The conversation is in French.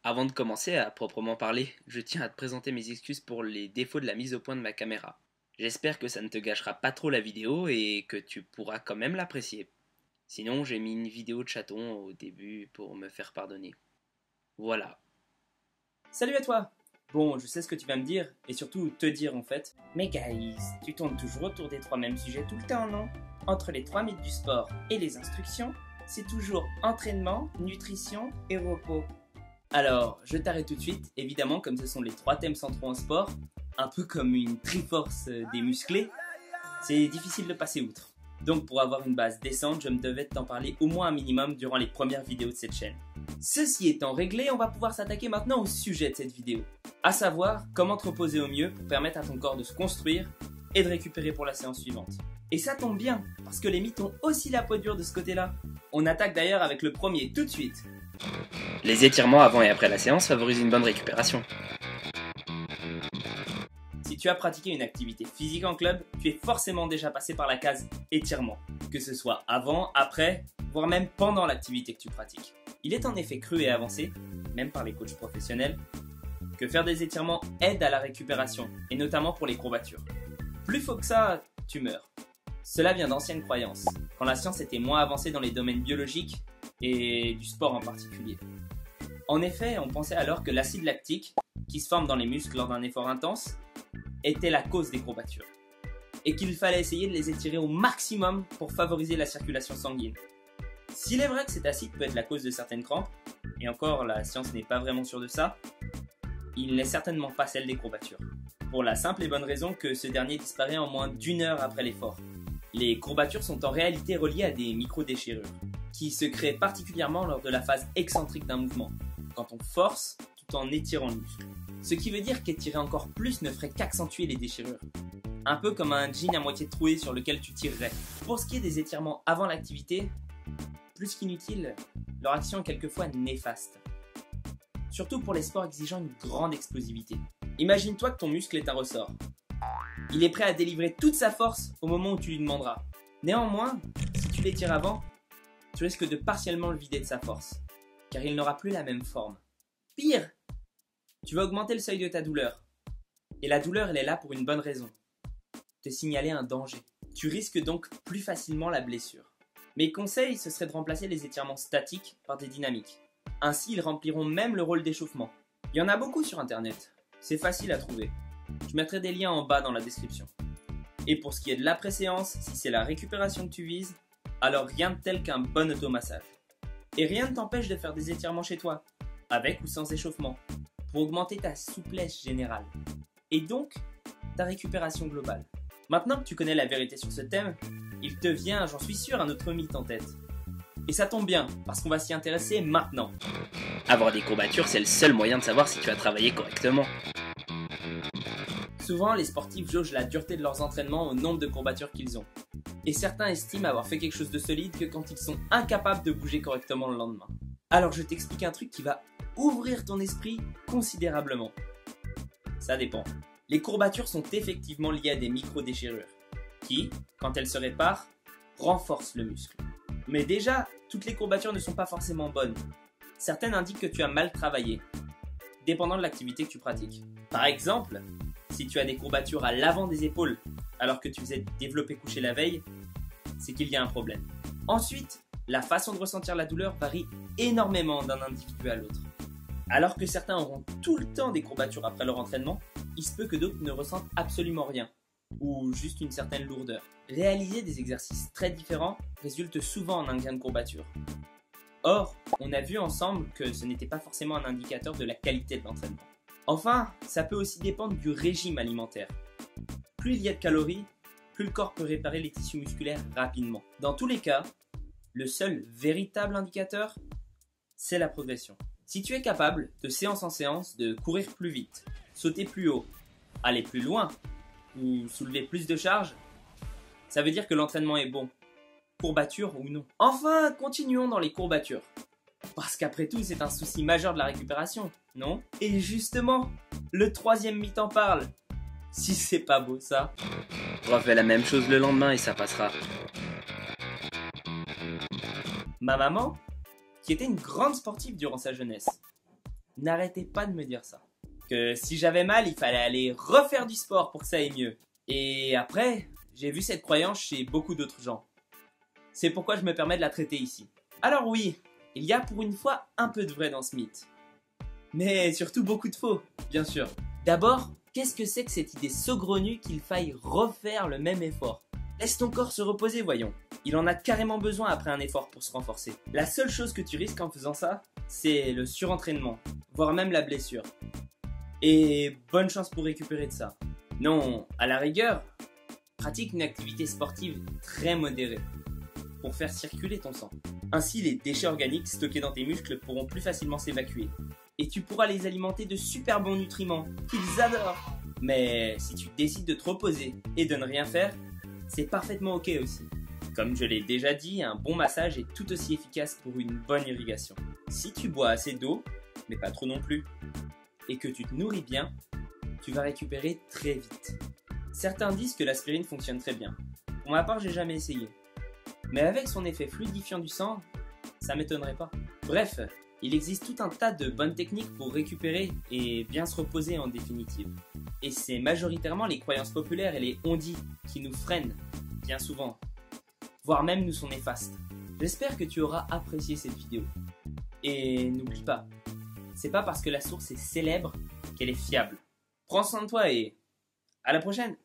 Avant de commencer à proprement parler, je tiens à te présenter mes excuses pour les défauts de la mise au point de ma caméra. J'espère que ça ne te gâchera pas trop la vidéo et que tu pourras quand même l'apprécier. Sinon, j'ai mis une vidéo de chaton au début pour me faire pardonner. Voilà. Salut à toi! Bon, je sais ce que tu vas me dire, et surtout te dire en fait. Mais guys, tu tournes toujours autour des trois mêmes sujets tout le temps, non? Entre les trois mythes du sport et les instructions, c'est toujours entraînement, nutrition et repos. Alors, je t'arrête tout de suite, évidemment comme ce sont les trois thèmes centraux en sport, un peu comme une triforce des musclés, c'est difficile de passer outre. Donc pour avoir une base décente, je me devais t'en parler au moins un minimum durant les premières vidéos de cette chaîne. Ceci étant réglé, on va pouvoir s'attaquer maintenant au sujet de cette vidéo. À savoir, comment te reposer au mieux pour permettre à ton corps de se construire et de récupérer pour la séance suivante. Et ça tombe bien, parce que les mythes ont aussi la peau dure de ce côté-là. On attaque d'ailleurs avec le premier tout de suite. Les étirements avant et après la séance favorisent une bonne récupération. Si tu as pratiqué une activité physique en club, tu es forcément déjà passé par la case étirement, que ce soit avant, après, voire même pendant l'activité que tu pratiques. Il est en effet cru et avancé, même par les coachs professionnels, que faire des étirements aide à la récupération, et notamment pour les courbatures. Plus faux que ça, tu meurs. Cela vient d'anciennes croyances, quand la science était moins avancée dans les domaines biologiques et du sport en particulier. En effet, on pensait alors que l'acide lactique, qui se forme dans les muscles lors d'un effort intense, était la cause des courbatures, et qu'il fallait essayer de les étirer au maximum pour favoriser la circulation sanguine. S'il est vrai que cet acide peut être la cause de certaines crampes, et encore la science n'est pas vraiment sûre de ça, il n'est certainement pas celle des courbatures, pour la simple et bonne raison que ce dernier disparaît en moins d'une heure après l'effort. Les courbatures sont en réalité reliées à des micro-déchirures, qui se créent particulièrement lors de la phase excentrique d'un mouvement, quand on force tout en étirant le muscle. Ce qui veut dire qu'étirer encore plus ne ferait qu'accentuer les déchirures. Un peu comme un jean à moitié troué sur lequel tu tirerais. Pour ce qui est des étirements avant l'activité, plus qu'inutile, leur action est quelquefois néfaste. Surtout pour les sports exigeant une grande explosivité. Imagine-toi que ton muscle est un ressort. Il est prêt à délivrer toute sa force au moment où tu lui demanderas. Néanmoins, si tu l'étires avant, tu risques de partiellement le vider de sa force, car il n'aura plus la même forme. Pire, tu vas augmenter le seuil de ta douleur. Et la douleur, elle est là pour une bonne raison. Te signaler un danger. Tu risques donc plus facilement la blessure. Mes conseils, ce serait de remplacer les étirements statiques par des dynamiques. Ainsi, ils rempliront même le rôle d'échauffement. Il y en a beaucoup sur internet. C'est facile à trouver. Je mettrai des liens en bas dans la description. Et pour ce qui est de l'après-séance, si c'est la récupération que tu vises, alors rien de tel qu'un bon automassage. Et rien ne t'empêche de faire des étirements chez toi, avec ou sans échauffement, pour augmenter ta souplesse générale, et donc ta récupération globale. Maintenant que tu connais la vérité sur ce thème, il te vient, j'en suis sûr, un autre mythe en tête. Et ça tombe bien, parce qu'on va s'y intéresser maintenant. Avoir des courbatures, c'est le seul moyen de savoir si tu as travaillé correctement. Souvent, les sportifs jaugent la dureté de leurs entraînements au nombre de courbatures qu'ils ont. Et certains estiment avoir fait quelque chose de solide que quand ils sont incapables de bouger correctement le lendemain. Alors je t'explique un truc qui va ouvrir ton esprit considérablement. Ça dépend. Les courbatures sont effectivement liées à des micro-déchirures, qui, quand elles se réparent, renforcent le muscle. Mais déjà, toutes les courbatures ne sont pas forcément bonnes. Certaines indiquent que tu as mal travaillé, dépendant de l'activité que tu pratiques. Par exemple, si tu as des courbatures à l'avant des épaules, alors que tu faisais du développé couché la veille, c'est qu'il y a un problème. Ensuite, la façon de ressentir la douleur varie énormément d'un individu à l'autre. Alors que certains auront tout le temps des courbatures après leur entraînement, il se peut que d'autres ne ressentent absolument rien, ou juste une certaine lourdeur. Réaliser des exercices très différents résulte souvent en un gain de courbature. Or, on a vu ensemble que ce n'était pas forcément un indicateur de la qualité de l'entraînement. Enfin, ça peut aussi dépendre du régime alimentaire. Plus il y a de calories, plus le corps peut réparer les tissus musculaires rapidement. Dans tous les cas, le seul véritable indicateur, c'est la progression. Si tu es capable, de séance en séance, de courir plus vite, sauter plus haut, aller plus loin, ou soulever plus de charges, ça veut dire que l'entraînement est bon, courbature ou non. Enfin, continuons dans les courbatures. Parce qu'après tout, c'est un souci majeur de la récupération, non? Et justement, le troisième mythe en parle. Si c'est pas beau ça. Refais la même chose le lendemain et ça passera. Ma maman, qui était une grande sportive durant sa jeunesse, n'arrêtait pas de me dire ça. Que si j'avais mal, il fallait aller refaire du sport pour que ça aille mieux. Et après, j'ai vu cette croyance chez beaucoup d'autres gens. C'est pourquoi je me permets de la traiter ici. Alors oui, il y a pour une fois un peu de vrai dans ce mythe. Mais surtout beaucoup de faux, bien sûr. D'abord, qu'est-ce que c'est que cette idée saugrenue qu'il faille refaire le même effort? Laisse ton corps se reposer, voyons. Il en a carrément besoin après un effort pour se renforcer. La seule chose que tu risques en faisant ça, c'est le surentraînement, voire même la blessure. Et bonne chance pour récupérer de ça. Non, à la rigueur, pratique une activité sportive très modérée pour faire circuler ton sang. Ainsi, les déchets organiques stockés dans tes muscles pourront plus facilement s'évacuer. Et tu pourras les alimenter de super bons nutriments qu'ils adorent. Mais si tu décides de te reposer et de ne rien faire, c'est parfaitement ok aussi. Comme je l'ai déjà dit, un bon massage est tout aussi efficace pour une bonne irrigation. Si tu bois assez d'eau, mais pas trop non plus, et que tu te nourris bien, tu vas récupérer très vite. Certains disent que l'aspirine fonctionne très bien. Pour ma part, j'ai jamais essayé. Mais avec son effet fluidifiant du sang, ça m'étonnerait pas. Bref, il existe tout un tas de bonnes techniques pour récupérer et bien se reposer en définitive. Et c'est majoritairement les croyances populaires et les on-dit qui nous freinent, bien souvent, voire même nous sont néfastes. J'espère que tu auras apprécié cette vidéo. Et n'oublie pas, c'est pas parce que la source est célèbre qu'elle est fiable. Prends soin de toi et à la prochaine!